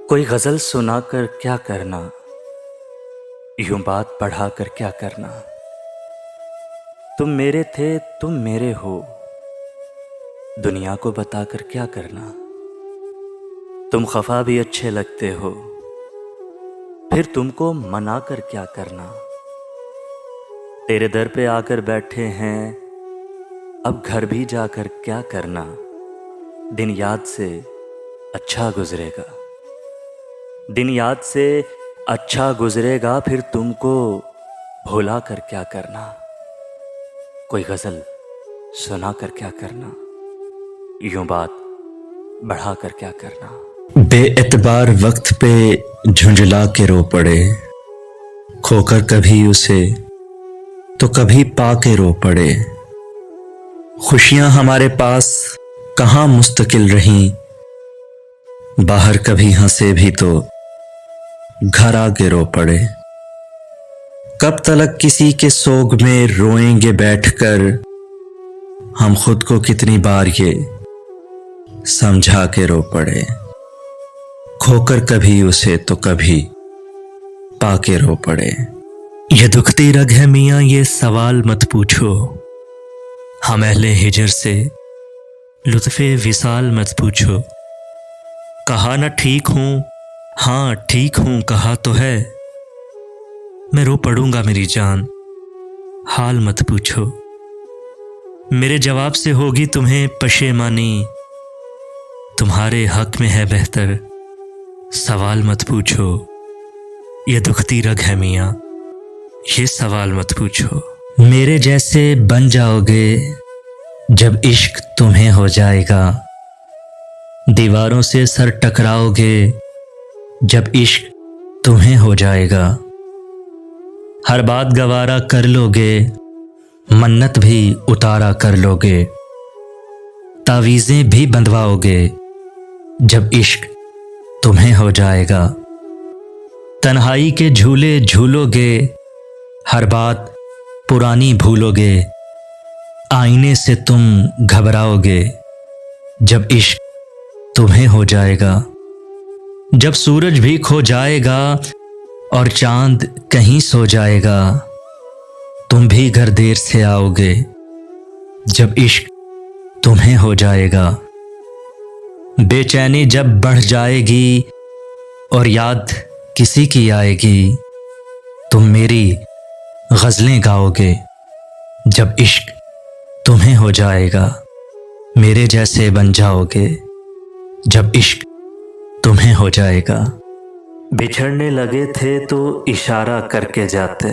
कोई गज़ल सुनाकर क्या करना, यूं बात बढ़ाकर क्या करना। तुम मेरे थे तुम मेरे हो, दुनिया को बताकर क्या करना। तुम खफा भी अच्छे लगते हो, फिर तुमको मनाकर क्या करना। तेरे दर पे आकर बैठे हैं, अब घर भी जाकर क्या करना। दिन याद से अच्छा गुजरेगा, दिन याद से अच्छा गुजरेगा, फिर तुमको भुला कर क्या करना। कोई गज़ल सुना कर क्या करना, यूं बात बढ़ा कर क्या करना। बेएतबार वक्त पे झुंझला के रो पड़े, खोकर कभी उसे तो कभी पा के रो पड़े। खुशियां हमारे पास कहाँ मुस्तकिल रहीं, बाहर कभी हंसे भी तो घर आके रो पड़े। कब तलक किसी के सोग में रोएंगे बैठकर, हम खुद को कितनी बार ये समझा के रो पड़े। खोकर कभी उसे तो कभी पाके रो पड़े। ये दुखती रग है मियाँ, ये सवाल मत पूछो। हम अहले हिजर से लुत्फ़े विसाल मत पूछो। कहा ना ठीक हूं, हाँ ठीक हूं कहा तो है। मैं रो पड़ूंगा मेरी जान, हाल मत पूछो। मेरे जवाब से होगी तुम्हें पशेमानी, तुम्हारे हक में है बेहतर सवाल मत पूछो। ये दुखती रग है मियाँ, ये सवाल मत पूछो। मेरे जैसे बन जाओगे जब इश्क तुम्हें हो जाएगा, दीवारों से सर टकराओगे जब इश्क तुम्हें हो जाएगा। हर बात गवारा कर लोगे, मन्नत भी उतारा कर लोगे, तावीज़ें भी बंधवाओगे जब इश्क तुम्हें हो जाएगा। तन्हाई के झूले झूलोगे, हर बात पुरानी भूलोगे, आईने से तुम घबराओगे जब इश्क तुम्हें हो जाएगा। जब सूरज भी खो जाएगा और चांद कहीं सो जाएगा, तुम भी घर देर से आओगे जब इश्क तुम्हें हो जाएगा। बेचैनी जब बढ़ जाएगी और याद किसी की आएगी, तुम मेरी गज़लें गाओगे जब इश्क तुम्हें हो जाएगा। मेरे जैसे बन जाओगे जब इश्क तुम्हें हो जाएगा। बिछड़ने लगे थे तो इशारा करके जाते,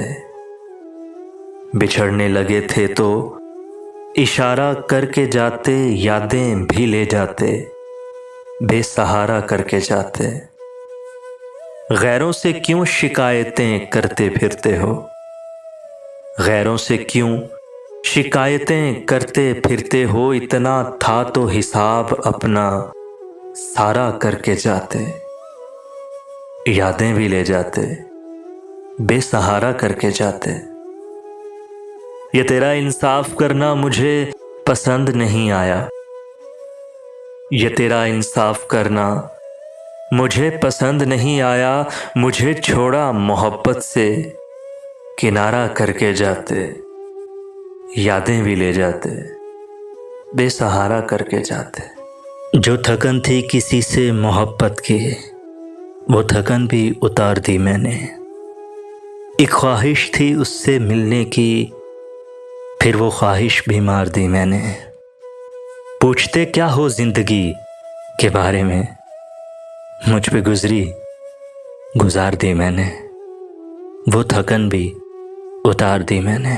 बिछड़ने लगे थे तो इशारा करके जाते, यादें भी ले जाते, बेसहारा करके जाते। गैरों से क्यों शिकायतें करते फिरते हो, गैरों से क्यों शिकायतें करते फिरते हो। इतना था तो हिसाब अपना सारा करके जाते, यादें भी ले जाते, बेसहारा करके जाते। ये तेरा इंसाफ करना मुझे पसंद नहीं आया, ये तेरा इंसाफ करना मुझे पसंद नहीं आया। मुझे छोड़ा मोहब्बत से किनारा करके जाते, यादें भी ले जाते, बेसहारा करके जाते। जो थकन थी किसी से मोहब्बत की, वो थकन भी उतार दी मैंने। एक ख्वाहिश थी उससे मिलने की, फिर वो ख्वाहिश भी मार दी मैंने। पूछते क्या हो जिंदगी के बारे में, मुझ पे गुजरी गुजार दी मैंने। वो थकन भी उतार दी मैंने।